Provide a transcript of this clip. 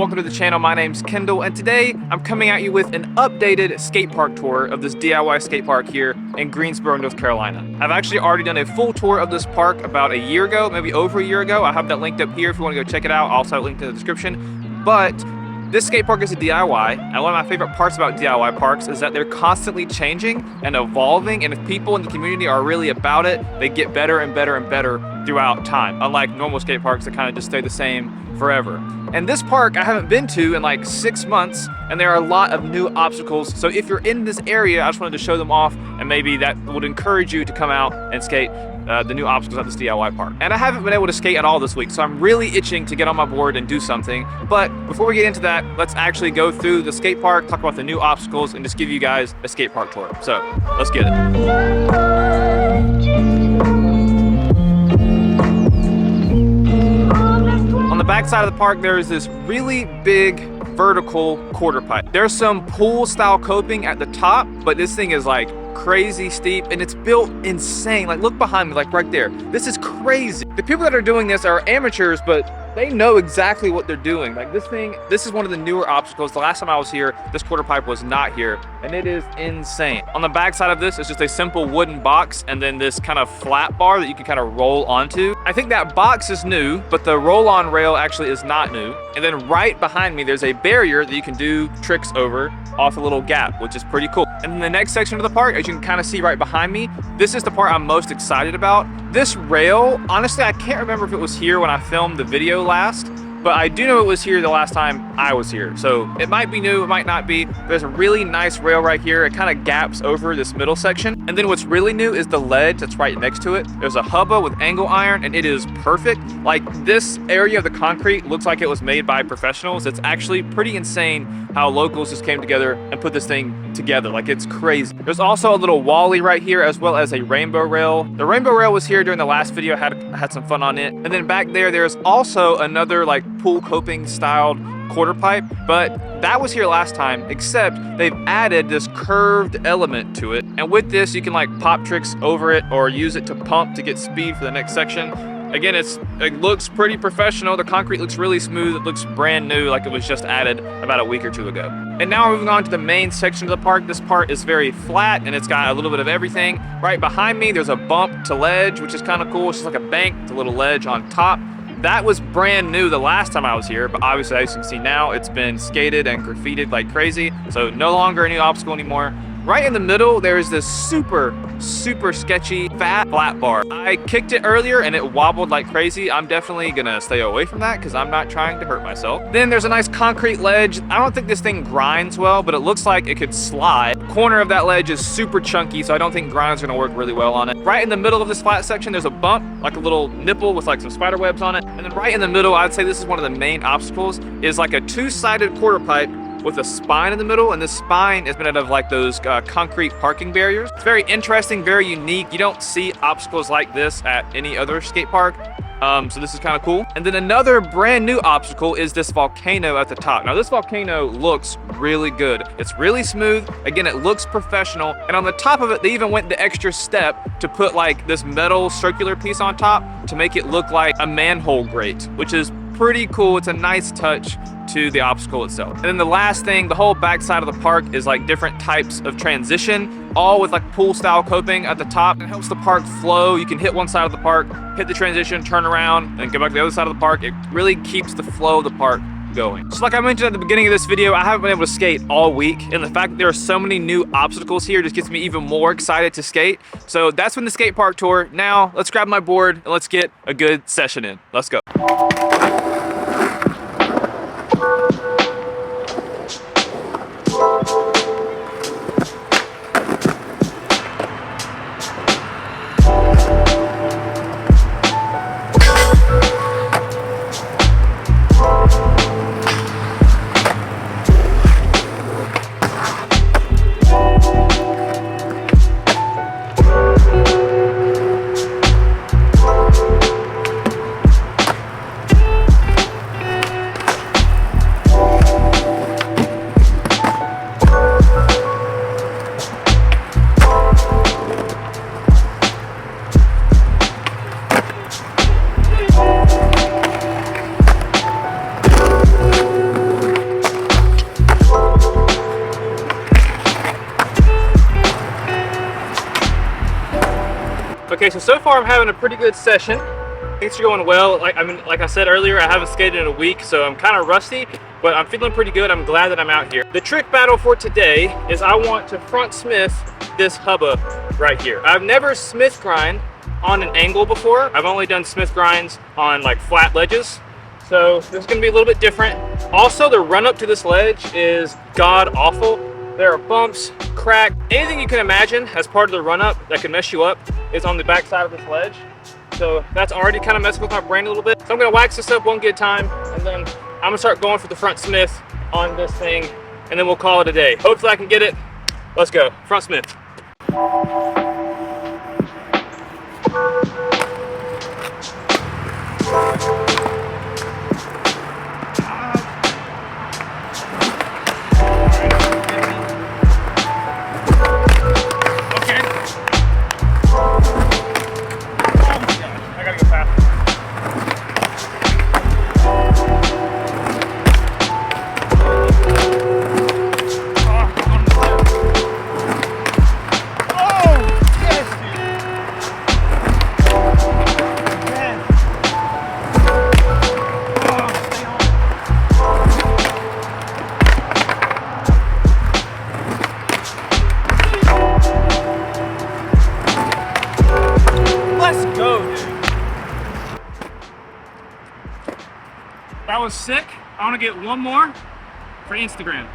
welcome to the channel. My name's Kendall, and today I'm coming at you with an updated skate park tour of this DIY skate park here in Greensboro, North Carolina. I've actually already done a full tour of this park about a year ago, maybe over a year ago. I have that linked up here if you want to go check it out. I'll also have it linked in the description. But this skate park is a DIY, and one of my favorite parts about DIY parks is that they're constantly changing and evolving, and if people in the community are really about it, they get better and better and better throughout time, unlike normal skate parks that kind of just stay the same forever. And this park I haven't been to in like 6 months, and there are a lot of new obstacles. So if you're in this area, I just wanted to show them off, and maybe that would encourage you to come out and skate the new obstacles at this DIY park. And I haven't been able to skate at all this week, so I'm really itching to get on my board and do something. But before we get into that, let's actually go through the skate park, talk about the new obstacles, and just give you guys a skate park tour. So let's get it. On the back side of the park, there is this really big vertical quarter pipe. There's some pool style coping at the top, but this thing is like crazy steep, and it's built insane. Like, look behind me, like right there. This is crazy. The people that are doing this are amateurs, but they know exactly what they're doing. Like this is one of the newer obstacles. The last time I was here, this quarter pipe was not here, and it is insane. On the back side of this is just a simple wooden box, and then this kind of flat bar that you can kind of roll onto. I think that box is new, but the roll-on rail actually is not new. And then right behind me, there's a barrier that you can do tricks over off a little gap, which is pretty cool. And then the next section of the park, as you can kind of see right behind me, this is the part I'm most excited about. This rail, honestly, I can't remember if it was here when I filmed the video last, but I do know it was here the last time I was here. So it might be new, it might not be. There's a really nice rail right here. It kind of gaps over this middle section. And then what's really new is the ledge that's right next to it. There's a hubba with angle iron, and it is perfect. Like, this area of the concrete looks like it was made by professionals. It's actually pretty insane how locals just came together and put this thing together. Like, it's crazy. There's also a little wally right here, as well as a rainbow rail. The rainbow rail was here during the last video. I had some fun on it. And then back there's also another like pool coping styled quarter pipe, but that was here last time, except they've added this curved element to it. And with this, you can like pop tricks over it or use it to pump to get speed for the next section. Again, it looks pretty professional. The concrete looks really smooth. It looks brand new, like it was just added about a week or two ago. And now we're moving on to the main section of the park. This part is very flat, and it's got a little bit of everything. Right behind me, there's a bump to ledge, which is kind of cool. It's just like a bank with a little ledge on top. That was brand new the last time I was here, but obviously, as you can see now, it's been skated and graffitied like crazy. So no longer a new obstacle anymore. Right in the middle, there is this super sketchy fat flat bar. I kicked it earlier and it wobbled like crazy. I'm definitely gonna stay away from that because I'm not trying to hurt myself. Then there's a nice concrete ledge. I don't think this thing grinds well, but it looks like it could slide. The corner of that ledge is super chunky, so I don't think grind's gonna work really well on it. Right in the middle of this flat section, there's a bump, like a little nipple with like some spider webs on it. And then right in the middle, I'd say this is one of the main obstacles, is like a two-sided quarter pipe with a spine in the middle, and this spine is made out of like those concrete parking barriers. It's very interesting, very unique. You don't see obstacles like this at any other skate park. So this is kind of cool. And then another brand new obstacle is this volcano at the top. Now this volcano looks really good. It's really smooth. Again, it looks professional. And on the top of it, they even went the extra step to put like this metal circular piece on top to make it look like a manhole grate, which is pretty cool. It's a nice touch to the obstacle itself. And then the last thing, the whole back side of the park is like different types of transition, all with like pool style coping at the top. It helps the park flow. You can hit one side of the park, hit the transition, turn around, and go back to the other side of the park. It really keeps the flow of the park going. So like I mentioned at the beginning of this video, I haven't been able to skate all week, and the fact that there are so many new obstacles here just gets me even more excited to skate. So that's been the skate park tour. Now let's grab my board and let's get a good session in. Let's go. Okay, so far I'm having a pretty good session. Things are going well. Like I said earlier, I haven't skated in a week, so I'm kind of rusty, but I'm feeling pretty good. I'm glad that I'm out here. The trick battle for today is I want to front smith this hubba right here. I've never smith grind on an angle before. I've only done smith grinds on like flat ledges. So this is gonna be a little bit different. Also, the run up to this ledge is god awful. There are bumps, crack, anything you can imagine as part of the run up that can mess you up is on the back side of this ledge. So that's already kind of messing with my brain a little bit. So I'm gonna wax this up one good time, and then I'm gonna start going for the front smith on this thing, and then we'll call it a day. Hopefully I can get it. Let's go, front smith. That was sick. I want to get one more for Instagram.